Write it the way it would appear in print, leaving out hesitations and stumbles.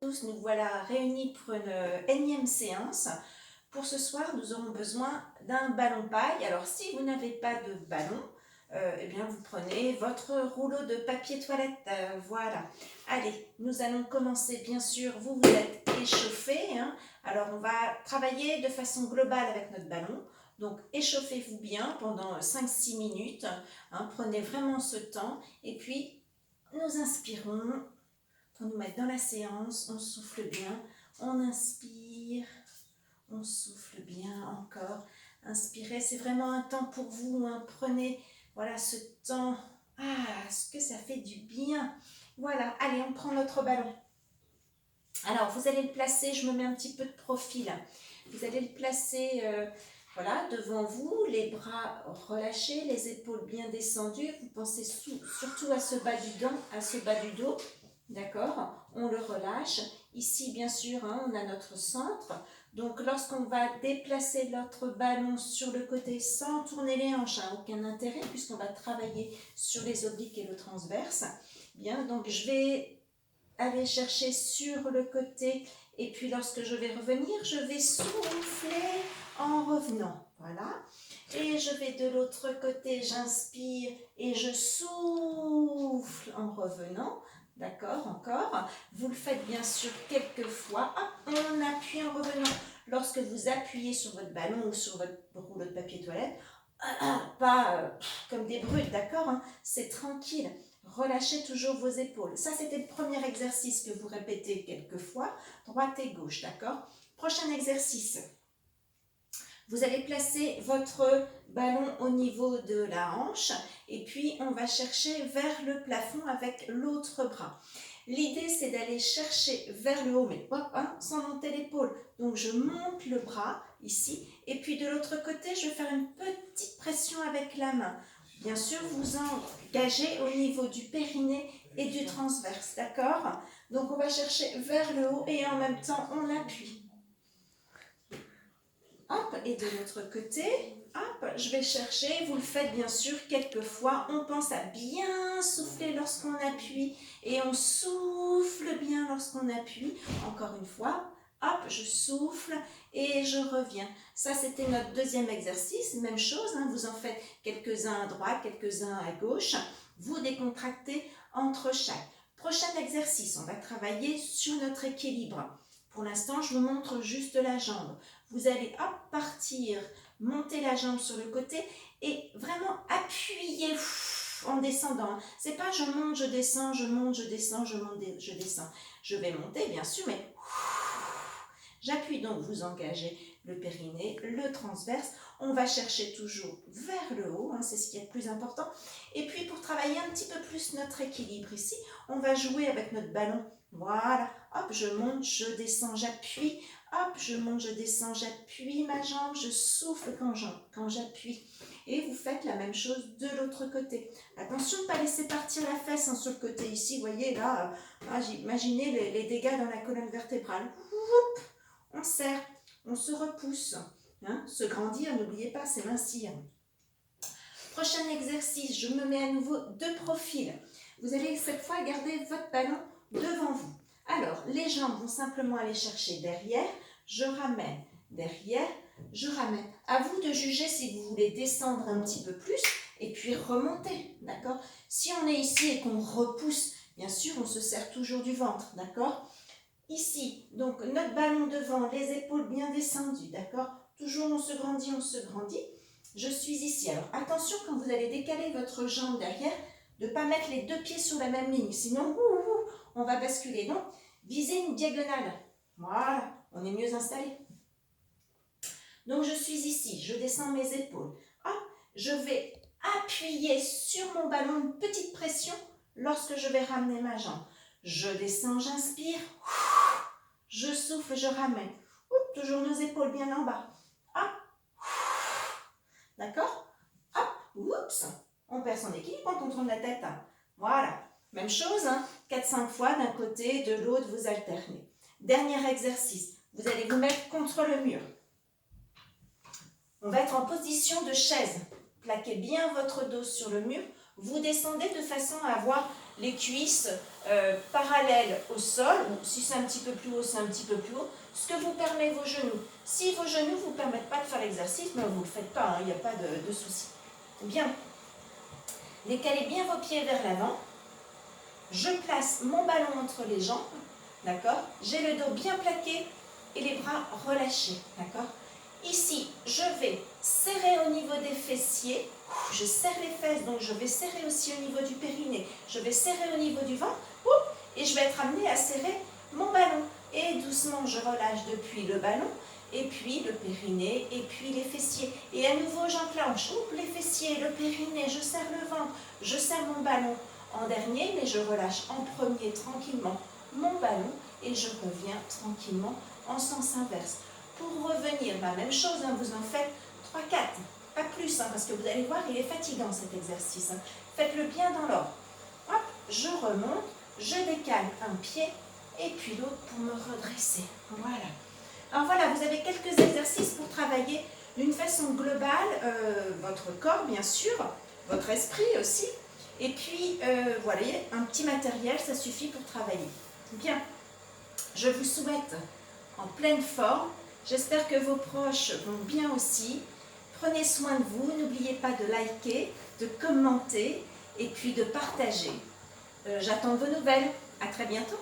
Tous, nous voilà réunis pour une énième séance. Pour ce soir, nous aurons besoin d'un ballon paille. Alors, si vous n'avez pas de ballon, eh bien, vous prenez votre rouleau de papier toilette. Voilà. Allez, nous allons commencer, bien sûr. Vous êtes échauffés, hein. Alors, on va travailler de façon globale avec notre ballon. Donc, échauffez-vous bien pendant 5-6 minutes. Hein. Prenez vraiment ce temps. Et puis, nous inspirons. Pour nous mettre dans la séance, on souffle bien, on inspire, on souffle bien encore. Inspirez, c'est vraiment un temps pour vous, hein. Prenez voilà, ce temps. Ah, ce que ça fait du bien. Voilà, allez, on prend notre ballon. Alors, vous allez le placer, je me mets un petit peu de profil. Vous allez le placer voilà, devant vous, les bras relâchés, les épaules bien descendues. Vous pensez surtout à ce bas du dos. D'accord? On le relâche. Ici, bien sûr, hein, on a notre centre. Donc, lorsqu'on va déplacer notre ballon sur le côté sans tourner les hanches, hein, aucun intérêt puisqu'on va travailler sur les obliques et le transverse. Bien, donc je vais aller chercher sur le côté et puis lorsque je vais revenir, je vais souffler en revenant. Voilà. Et je vais de l'autre côté, j'inspire et je souffle en revenant. D'accord, encore. Vous le faites bien sûr quelques fois. Hop, on appuie en revenant. Lorsque vous appuyez sur votre ballon ou sur votre rouleau de papier toilette, pas comme des brutes, d'accord, hein, c'est tranquille. Relâchez toujours vos épaules. Ça, c'était le premier exercice que vous répétez quelques fois, droite et gauche, d'accord? Prochain exercice. Vous allez placer votre ballon au niveau de la hanche et puis on va chercher vers le plafond avec l'autre bras. L'idée, c'est d'aller chercher vers le haut, mais hein, sans monter l'épaule. Donc, je monte le bras ici et puis de l'autre côté, je vais faire une petite pression avec la main. Bien sûr, vous engagez au niveau du périnée et du transverse, d'accord? Donc, on va chercher vers le haut et en même temps, on appuie. Hop, et de l'autre côté, hop, je vais chercher, vous le faites bien sûr quelques fois, on pense à bien souffler lorsqu'on appuie et on souffle bien lorsqu'on appuie. Encore une fois, hop, je souffle et je reviens. Ça, c'était notre deuxième exercice, même chose, hein, vous en faites quelques-uns à droite, quelques-uns à gauche, vous décontractez entre chaque. Prochain exercice, on va travailler sur notre équilibre. Pour l'instant, je vous montre juste la jambe. Vous allez hop, partir, monter la jambe sur le côté et vraiment appuyer en descendant. C'est pas je monte, je descends, je monte, je descends, je monte, je descends. Je vais monter bien sûr, mais j'appuie donc, vous engagez le périnée, le transverse. On va chercher toujours vers le haut, hein, c'est ce qui est le plus important. Et puis pour travailler un petit peu plus notre équilibre ici, on va jouer avec notre ballon. Voilà, hop, je monte, je descends, j'appuie. Hop, je monte, je descends, j'appuie ma jambe, je souffle quand j'appuie. Et vous faites la même chose de l'autre côté. Attention de ne pas laisser partir la fesse hein, sur le côté ici. Vous voyez là, imaginez les dégâts dans la colonne vertébrale. Oup, on serre, on se repousse. Hein, se grandir, n'oubliez pas, c'est mincir. Prochain exercice, je me mets à nouveau de profil. Vous allez cette fois garder votre ballon devant vous. Alors, les jambes vont simplement aller chercher derrière, je ramène, derrière, je ramène. À vous de juger si vous voulez descendre un petit peu plus et puis remonter, d'accord? Si on est ici et qu'on repousse, bien sûr, on se serre toujours du ventre, d'accord? Ici, donc notre ballon devant, les épaules bien descendues, d'accord? Toujours on se grandit, on se grandit. Je suis ici. Alors attention quand vous allez décaler votre jambe derrière, de ne pas mettre les deux pieds sur la même ligne, sinon on va basculer. Donc, visez une diagonale. Voilà, on est mieux installé. Donc, je suis ici, je descends mes épaules. Hop, je vais appuyer sur mon ballon, une petite pression lorsque je vais ramener ma jambe. Je descends, j'inspire. Je souffle, je ramène. Toujours nos épaules bien en bas. Hop. D'accord? Hop. Oups. On perd son équilibre quand on tourne la tête. Voilà. Même chose, hein? 4-5 fois d'un côté, de l'autre, vous alternez. Dernier exercice. Vous allez vous mettre contre le mur. On va être en position de chaise. Plaquez bien votre dos sur le mur. Vous descendez de façon à avoir les cuisses parallèles au sol. Bon, si c'est un petit peu plus haut, c'est un petit peu plus haut. Ce que vous permet vos genoux. Si vos genoux ne vous permettent pas de faire l'exercice, ben vous ne le faites pas, il n'y a pas de souci. Bien. Décalez bien vos pieds vers l'avant. Je place mon ballon entre les jambes. D'accord? J'ai le dos bien plaqué et les bras relâchés. D'accord? Ici, je vais serrer au niveau des fessiers. Je serre les fesses, donc je vais serrer aussi au niveau du périnée. Je vais serrer au niveau du ventre. Et je vais être amenée à serrer mon ballon. Et doucement, je relâche depuis le ballon, et puis le périnée, et puis les fessiers. Et à nouveau, j'enclenche. Les fessiers, le périnée, je serre le ventre. Je serre mon ballon en dernier, mais je relâche en premier tranquillement mon ballon. Et je reviens tranquillement en sens inverse. Pour revenir, la même chose, vous en faites 3-4, pas plus, parce que vous allez voir, il est fatigant cet exercice. Faites-le bien dans l'ordre. Hop, je remonte, je décale un pied et puis l'autre pour me redresser. Voilà. Alors voilà, vous avez quelques exercices pour travailler d'une façon globale votre corps, bien sûr, votre esprit aussi. Et puis, voilà, un petit matériel, ça suffit pour travailler. Bien, je vous souhaite en pleine forme. J'espère que vos proches vont bien aussi. Prenez soin de vous, n'oubliez pas de liker, de commenter et puis de partager. J'attends vos nouvelles. À très bientôt.